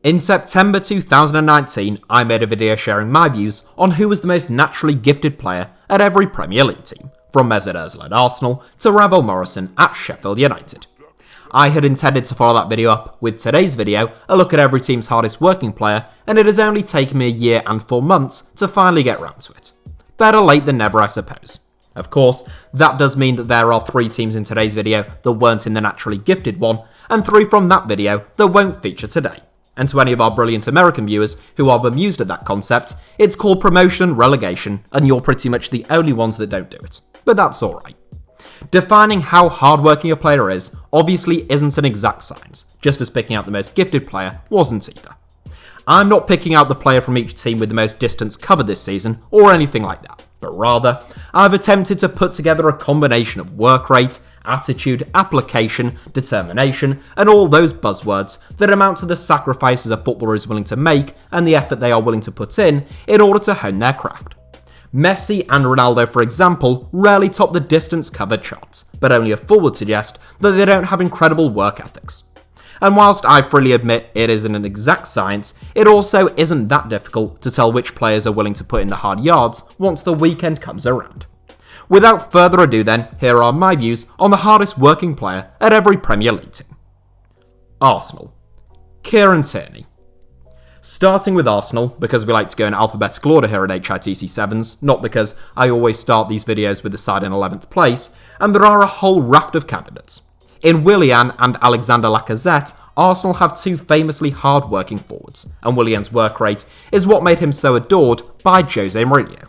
In September 2019, I made a video sharing my views on who was the most naturally gifted player at every Premier League team, from Mesut Ozil at Arsenal to Ravel Morrison at Sheffield United. I had intended to follow that video up with today's video, a look at every team's hardest working player, and it has only taken me a year and 4 months to finally get round to it. Better late than never, I suppose. Of course, that does mean that there are 3 teams in today's video that weren't in the naturally gifted one, and 3 from that video that won't feature today. And to any of our brilliant American viewers who are bemused at that concept, it's called promotion and relegation, and you're pretty much the only ones that don't do it. But that's alright. Defining how hardworking a player is obviously isn't an exact science, just as picking out the most gifted player wasn't either. I'm not picking out the player from each team with the most distance covered this season, or anything like that, but rather, I've attempted to put together a combination of work rate, attitude, application, determination, and all those buzzwords that amount to the sacrifices a footballer is willing to make and the effort they are willing to put in order to hone their craft. Messi and Ronaldo, for example, rarely top the distance covered charts, but only a fool would suggest that they don't have incredible work ethics. And whilst I freely admit it isn't an exact science, it also isn't that difficult to tell which players are willing to put in the hard yards once the weekend comes around. Without further ado then, here are my views on the hardest working player at every Premier League team. Arsenal. Kieran Tierney. Starting with Arsenal, because we like to go in alphabetical order here at HITC Sevens, not because I always start these videos with the side in 11th place, and there are a whole raft of candidates. In Willian and Alexander Lacazette, Arsenal have 2 famously hard-working forwards, and Willian's work rate is what made him so adored by Jose Mourinho.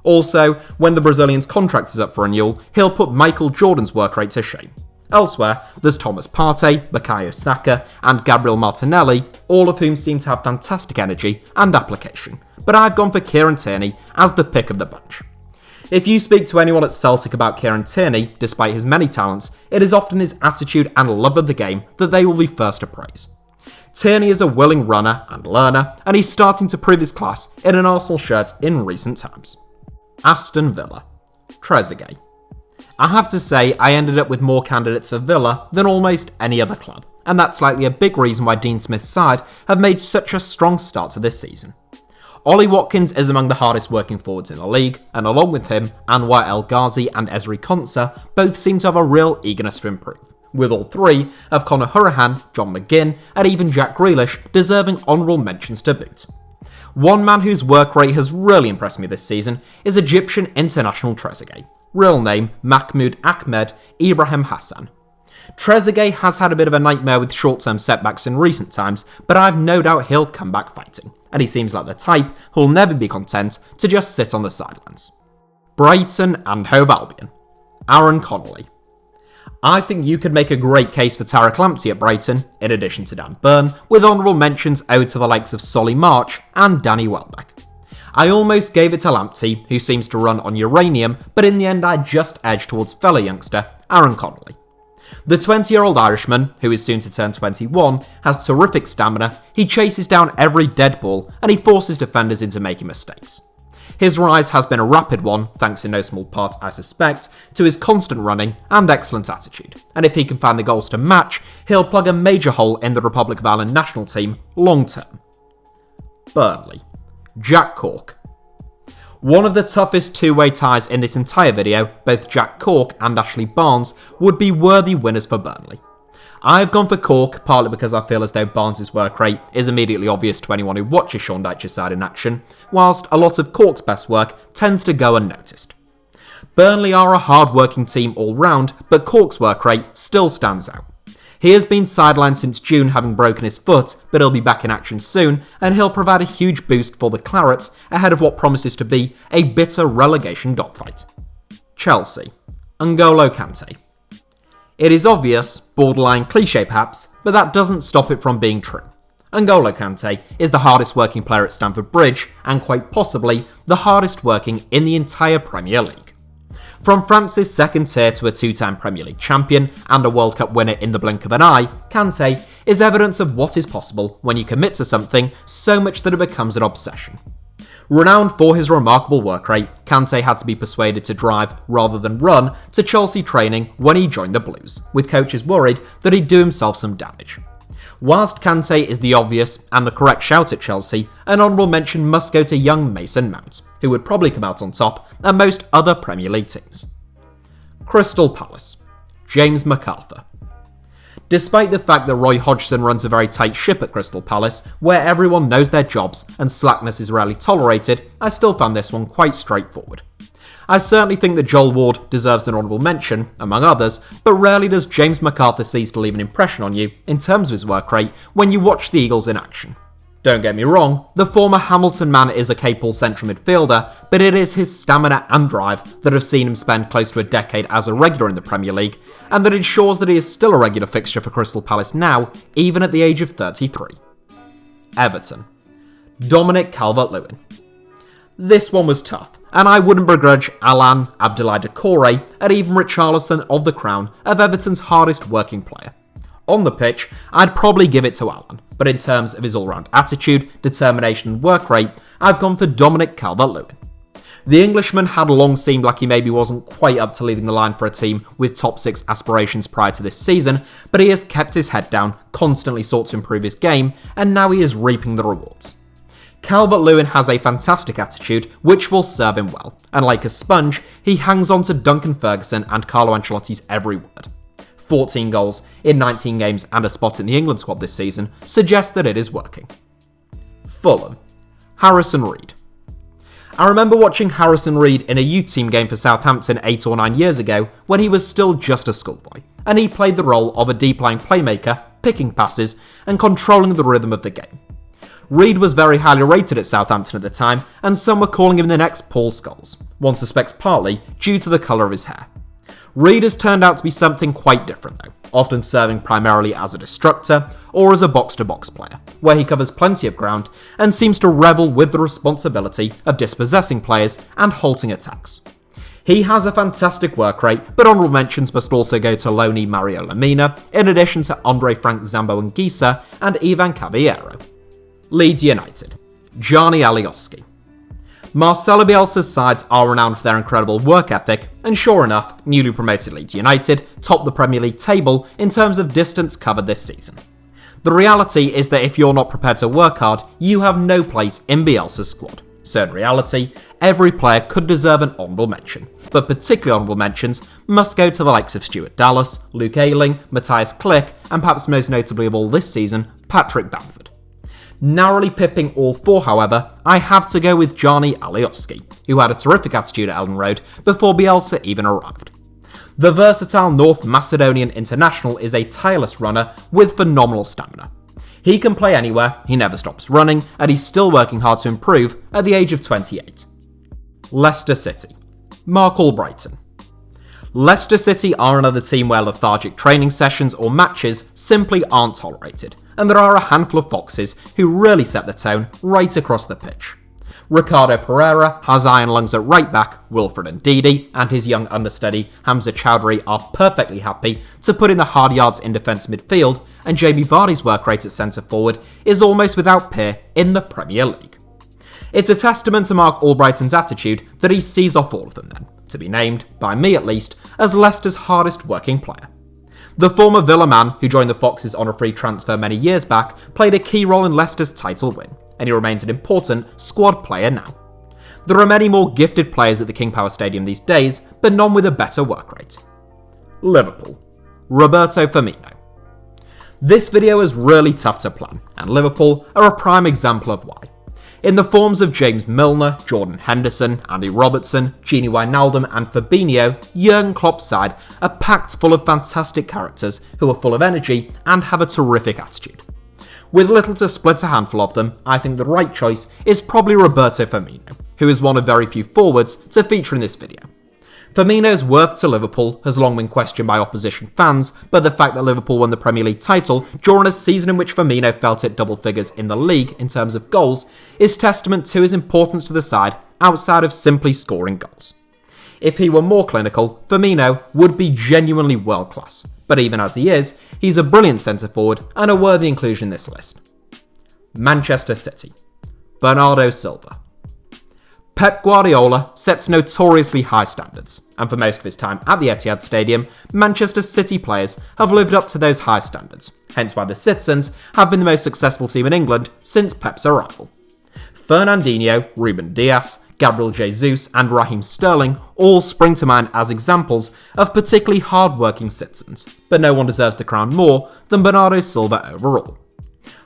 Also, when the Brazilian's contract is up for renewal, he'll put Michael Jordan's work rate to shame. Elsewhere, there's Thomas Partey, Bukayo Saka, and Gabriel Martinelli, all of whom seem to have fantastic energy and application, but I've gone for Kieran Tierney as the pick of the bunch. If you speak to anyone at Celtic about Kieran Tierney, despite his many talents, it is often his attitude and love of the game that they will be first to praise. Tierney is a willing runner and learner, and he's starting to prove his class in an Arsenal shirt in recent times. Aston Villa. Trezeguet. I have to say, I ended up with more candidates for Villa than almost any other club, and that's likely a big reason why Dean Smith's side have made such a strong start to this season. Ollie Watkins is among the hardest working forwards in the league, and along with him, Anwar El Ghazi and Ezri Konsa both seem to have a real eagerness to improve, with all 3 of Conor Hourihane, John McGinn, and even Jack Grealish deserving honourable mentions to boot. One man whose work rate has really impressed me this season is Egyptian international Trezeguet, real name Mahmoud Ahmed Ibrahim Hassan. Trezeguet has had a bit of a nightmare with short-term setbacks in recent times, but I've no doubt he'll come back fighting, and he seems like the type who'll never be content to just sit on the sidelines. Brighton and Hove Albion. Aaron Connolly. I think you could make a great case for Tariq Lamptey at Brighton, in addition to Dan Burn, with honourable mentions owed to the likes of Solly March and Danny Welbeck. I almost gave it to Lamptey, who seems to run on uranium, but in the end I just edged towards fellow youngster Aaron Connolly. The 20-year-old Irishman, who is soon to turn 21, has terrific stamina, he chases down every dead ball, and he forces defenders into making mistakes. His rise has been a rapid one, thanks in no small part, I suspect, to his constant running and excellent attitude, and if he can find the goals to match, he'll plug a major hole in the Republic of Ireland national team long term. Burnley. Jack Cork. One of the toughest 2-way ties in this entire video, both Jack Cork and Ashley Barnes would be worthy winners for Burnley. I've gone for Cork, partly because I feel as though Barnes' work rate is immediately obvious to anyone who watches Sean Dyche's side in action, whilst a lot of Cork's best work tends to go unnoticed. Burnley are a hard-working team all round, but Cork's work rate still stands out. He has been sidelined since June, having broken his foot, but he'll be back in action soon, and he'll provide a huge boost for the Clarets ahead of what promises to be a bitter relegation dogfight. Chelsea. N'Golo Kante. It is obvious, borderline cliché perhaps, but that doesn't stop it from being true. N'Golo Kante is the hardest working player at Stamford Bridge, and quite possibly the hardest working in the entire Premier League. From France's second tier to a 2-time Premier League champion and a World Cup winner in the blink of an eye, Kante is evidence of what is possible when you commit to something so much that it becomes an obsession. Renowned for his remarkable work rate, Kante had to be persuaded to drive rather than run to Chelsea training when he joined the Blues, with coaches worried that he'd do himself some damage. Whilst Kante is the obvious and the correct shout at Chelsea, an honourable mention must go to young Mason Mount, who would probably come out on top at most other Premier League teams. Crystal Palace. James McArthur. Despite the fact that Roy Hodgson runs a very tight ship at Crystal Palace, where everyone knows their jobs and slackness is rarely tolerated, I still found this one quite straightforward. I certainly think that Joel Ward deserves an honourable mention, among others, but rarely does James McArthur cease to leave an impression on you in terms of his work rate when you watch the Eagles in action. Don't get me wrong, the former Hamilton man is a capable central midfielder, but it is his stamina and drive that have seen him spend close to a decade as a regular in the Premier League, and that ensures that he is still a regular fixture for Crystal Palace now, even at the age of 33. Everton. Dominic Calvert-Lewin. This one was tough, and I wouldn't begrudge Alan Abdoulaye Doucouré and even Richarlison of the crown of Everton's hardest working player. On the pitch, I'd probably give it to Alan, but in terms of his all-round attitude, determination and work rate, I've gone for Dominic Calvert-Lewin. The Englishman had long seemed like he maybe wasn't quite up to leading the line for a team with top 6 aspirations prior to this season, but he has kept his head down, constantly sought to improve his game, and now he is reaping the rewards. Calvert-Lewin has a fantastic attitude, which will serve him well, and like a sponge, he hangs on to Duncan Ferguson and Carlo Ancelotti's every word. 14 goals in 19 games and a spot in the England squad this season suggests that it is working. Fulham. Harrison Reed. I remember watching Harrison Reed in a youth team game for Southampton 8 or 9 years ago when he was still just a schoolboy, and he played the role of a deep-lying playmaker, picking passes and controlling the rhythm of the game. Reed was very highly rated at Southampton at the time, and some were calling him the next Paul Scholes, one suspects partly due to the colour of his hair. Reed has turned out to be something quite different though, often serving primarily as a destructor or as a box-to-box player, where he covers plenty of ground and seems to revel with the responsibility of dispossessing players and halting attacks. He has a fantastic work rate, but honourable mentions must also go to Loni Mario Lemina, in addition to Andre Frank Zambo Anguissa and Ivan Caballero. Leeds United. Gianni Alioski. Marcelo Bielsa's sides are renowned for their incredible work ethic, and sure enough, newly promoted Leeds United top the Premier League table in terms of distance covered this season. The reality is that if you're not prepared to work hard, you have no place in Bielsa's squad. So in reality, every player could deserve an honourable mention, but particularly honourable mentions must go to the likes of Stuart Dallas, Luke Ayling, Matthias Klick, and perhaps most notably of all this season, Patrick Bamford. Narrowly pipping all 4, however, I have to go with Gianni Alioski, who had a terrific attitude at Elden Road before Bielsa even arrived. The versatile North Macedonian international is a tireless runner with phenomenal stamina. He can play anywhere, he never stops running, and he's still working hard to improve at the age of 28. Leicester City. Mark Albrighton. Leicester City are another team where lethargic training sessions or matches simply aren't tolerated, and there are a handful of foxes who really set the tone right across the pitch. Ricardo Pereira has iron lungs at right back, Wilfred Ndidi and his young understudy Hamza Chowdhury are perfectly happy to put in the hard yards in defence midfield, and Jamie Vardy's work rate at centre forward is almost without peer in the Premier League. It's a testament to Mark Albrighton's attitude that he sees off all of them then, to be named, by me at least, as Leicester's hardest working player. The former Villa man, who joined the Foxes on a free transfer many years back, played a key role in Leicester's title win, and he remains an important squad player now. There are many more gifted players at the King Power Stadium these days, but none with a better work rate. Liverpool. Roberto Firmino. This video is really tough to plan, and Liverpool are a prime example of why. In the forms of James Milner, Jordan Henderson, Andy Robertson, Gini Wijnaldum and Fabinho, Jurgen Klopp's side are packed full of fantastic characters who are full of energy and have a terrific attitude. With little to split a handful of them, I think the right choice is probably Roberto Firmino, who is one of very few forwards to feature in this video. Firmino's worth to Liverpool has long been questioned by opposition fans, but the fact that Liverpool won the Premier League title during a season in which Firmino felt at double figures in the league in terms of goals is testament to his importance to the side outside of simply scoring goals. If he were more clinical, Firmino would be genuinely world class, but even as he is, he's a brilliant centre forward and a worthy inclusion in this list. Manchester City. Bernardo Silva. Pep Guardiola sets notoriously high standards, and for most of his time at the Etihad Stadium, Manchester City players have lived up to those high standards, hence why the Citizens have been the most successful team in England since Pep's arrival. Fernandinho, Ruben Dias, Gabriel Jesus and Raheem Sterling all spring to mind as examples of particularly hard-working citizens, but no one deserves the crown more than Bernardo Silva overall.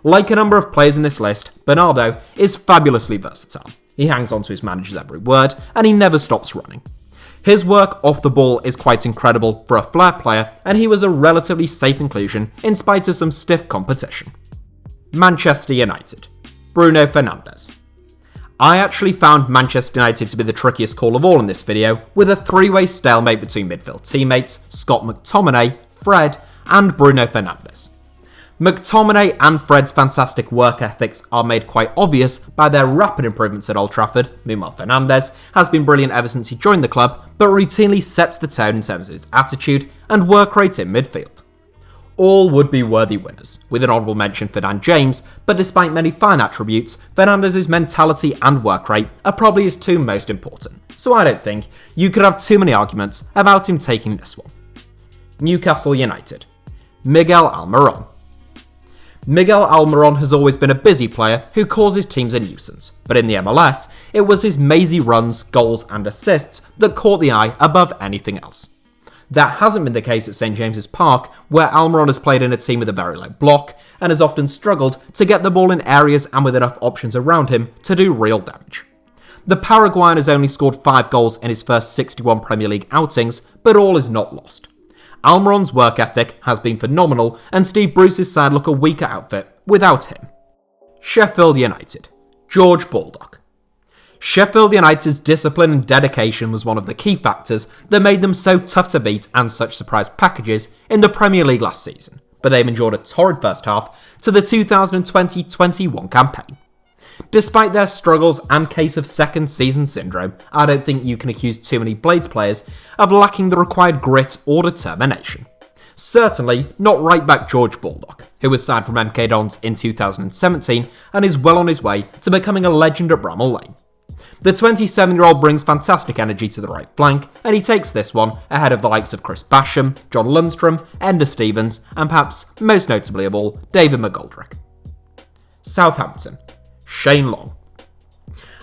Like a number of players in this list, Bernardo is fabulously versatile. He hangs on to his manager's every word, and he never stops running. His work off the ball is quite incredible for a flair player, and he was a relatively safe inclusion in spite of some stiff competition. Manchester United. Bruno Fernandes. I actually found Manchester United to be the trickiest call of all in this video, with a three-way stalemate between midfield teammates Scott McTominay, Fred, and Bruno Fernandes. McTominay and Fred's fantastic work ethics are made quite obvious by their rapid improvements at Old Trafford. Meanwhile, Fernandes has been brilliant ever since he joined the club, but routinely sets the tone in terms of his attitude and work rate in midfield. All would be worthy winners, with an honourable mention for Dan James, but despite many fine attributes, Fernandes' mentality and work rate are probably his two most important, so I don't think you could have too many arguments about him taking this one. Newcastle United. Miguel Almiron. Miguel Almiron has always been a busy player who causes teams a nuisance, but in the MLS, it was his mazy runs, goals and assists that caught the eye above anything else. That hasn't been the case at St James's Park, where Almiron has played in a team with a very low block and has often struggled to get the ball in areas and with enough options around him to do real damage. The Paraguayan has only scored 5 goals in his first 61 Premier League outings, but all is not lost. Almiron's work ethic has been phenomenal, and Steve Bruce's side look a weaker outfit without him. Sheffield United. George Baldock. Sheffield United's discipline and dedication was one of the key factors that made them so tough to beat and such surprise packages in the Premier League last season, but they've endured a torrid first half to the 2020-21 campaign. Despite their struggles and case of second season syndrome, I don't think you can accuse too many Blades players of lacking the required grit or determination. Certainly not right back George Baldock, who was signed from MK Dons in 2017 and is well on his way to becoming a legend at Bramall Lane. The 27-year-old brings fantastic energy to the right flank, and he takes this one ahead of the likes of Chris Basham, John Lundstrom, Ender Stevens, and perhaps most notably of all, David McGoldrick. Southampton. Shane Long.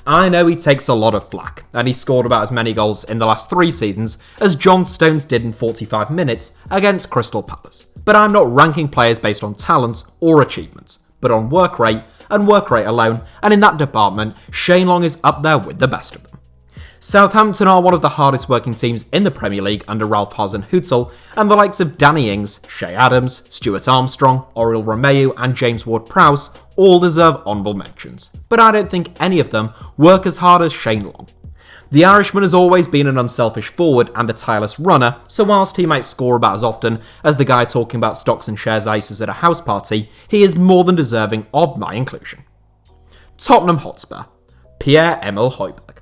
I know he takes a lot of flack, and he scored about as many goals in the last 3 seasons as John Stones did in 45 minutes against Crystal Palace, but I'm not ranking players based on talent or achievements, but on work rate and work rate alone, and in that department, Shane Long is up there with the best of them. Southampton are one of the hardest working teams in the Premier League under Ralph Hasenhüttl, and the likes of Danny Ings, Shea Adams, Stuart Armstrong, Oriol Romeu and James Ward-Prowse all deserve honourable mentions, but I don't think any of them work as hard as Shane Long. The Irishman has always been an unselfish forward and a tireless runner, so whilst he might score about as often as the guy talking about stocks and shares ices at a house party, he is more than deserving of my inclusion. Tottenham Hotspur. Pierre-Emile Højbjerg.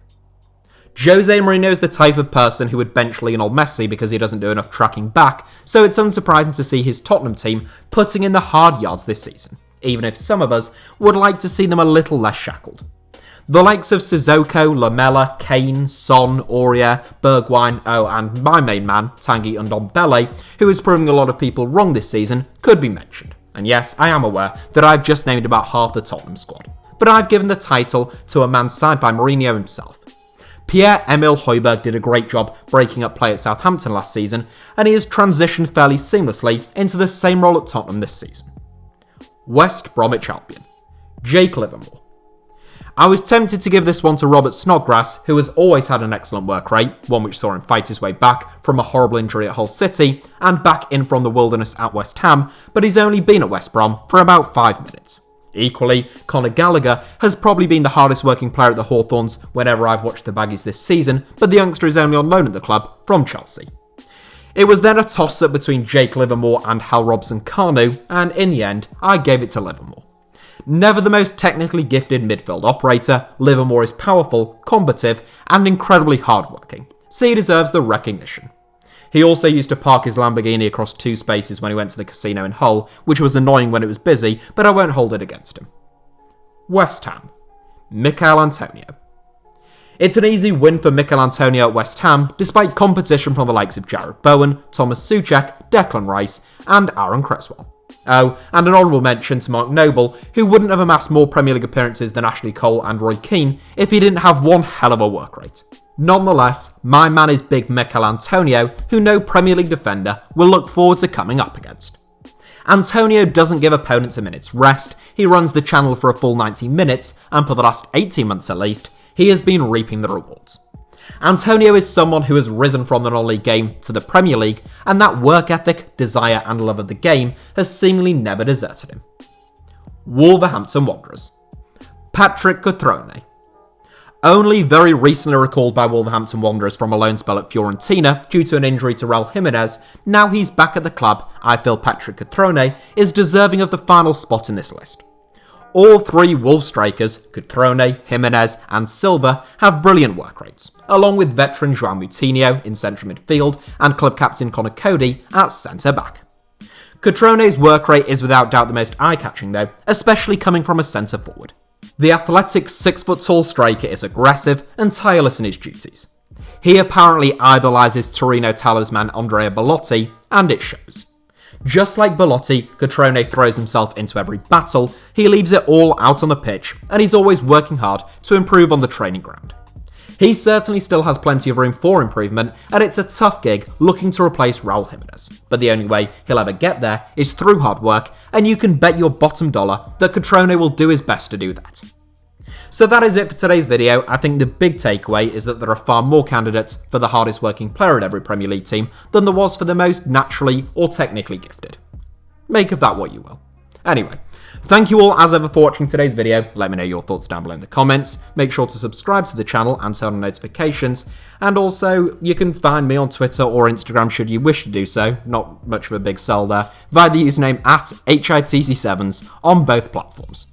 Jose Mourinho is the type of person who would bench Lionel Messi because he doesn't do enough tracking back, so it's unsurprising to see his Tottenham team putting in the hard yards this season, even if some of us would like to see them a little less shackled. The likes of Sissoko, Lamela, Kane, Son, Aurier, Bergwijn, and my main man, Tanguy Ndombele, who is proving a lot of people wrong this season, could be mentioned. And yes, I am aware that I've just named about half the Tottenham squad, but I've given the title to a man signed by Mourinho himself. Pierre-Emile Højbjerg did a great job breaking up play at Southampton last season, and he has transitioned fairly seamlessly into the same role at Tottenham this season. West Bromwich Albion. Jake Livermore. I was tempted to give this one to Robert Snodgrass, who has always had an excellent work rate, one which saw him fight his way back from a horrible injury at Hull City and back in from the wilderness at West Ham, but he's only been at West Brom for about 5 minutes. Equally, Conor Gallagher has probably been the hardest working player at the Hawthorns whenever I've watched the Baggies this season, but the youngster is only on loan at the club from Chelsea. It was then a toss-up between Jake Livermore and Hal Robson-Kanu, and in the end, I gave it to Livermore. Never the most technically gifted midfield operator, Livermore is powerful, combative, and incredibly hardworking, so he deserves the recognition. He also used to park his Lamborghini across 2 spaces when he went to the casino in Hull, which was annoying when it was busy, but I won't hold it against him. West Ham. Michail Antonio. It's an easy win for Mikel Antonio at West Ham, despite competition from the likes of Jarrod Bowen, Thomas Souček, Declan Rice, and Aaron Cresswell. Oh, and an honourable mention to Mark Noble, who wouldn't have amassed more Premier League appearances than Ashley Cole and Roy Keane if he didn't have one hell of a work rate. Nonetheless, my man is big Mikel Antonio, who no Premier League defender will look forward to coming up against. Antonio doesn't give opponents a minute's rest, he runs the channel for a full 90 minutes, and for the last 18 months at least, he has been reaping the rewards. Antonio is someone who has risen from the non-league game to the Premier League, and that work ethic, desire and love of the game has seemingly never deserted him. Wolverhampton Wanderers. Patrick Cutrone. Only very recently recalled by Wolverhampton Wanderers from a loan spell at Fiorentina due to an injury to Raul Jimenez, now he's back at the club, I feel Patrick Cutrone is deserving of the final spot in this list. All three Wolves strikers, Cutrone, Jimenez and Silva, have brilliant work rates, along with veteran João Moutinho in central midfield and club captain Conor Cody at centre-back. Cutrone's work rate is without doubt the most eye-catching though, especially coming from a centre-forward. The athletic 6-foot-tall striker is aggressive and tireless in his duties. He apparently idolises Torino talisman Andrea Belotti, and it shows. Just like Belotti, Cutrone throws himself into every battle, he leaves it all out on the pitch, and he's always working hard to improve on the training ground. He certainly still has plenty of room for improvement, and it's a tough gig looking to replace Raul Jimenez. But the only way he'll ever get there is through hard work, and you can bet your bottom dollar that Cutrone will do his best to do that. So that is it for today's video. I think the big takeaway is that there are far more candidates for the hardest working player at every Premier League team than there was for the most naturally or technically gifted. Make of that what you will. Anyway, thank you all as ever for watching today's video. Let me know your thoughts down below in the comments. Make sure to subscribe to the channel and turn on notifications. And also, you can find me on Twitter or Instagram should you wish to do so. Not much of a big sell there. Via the username at HITC Sevens on both platforms.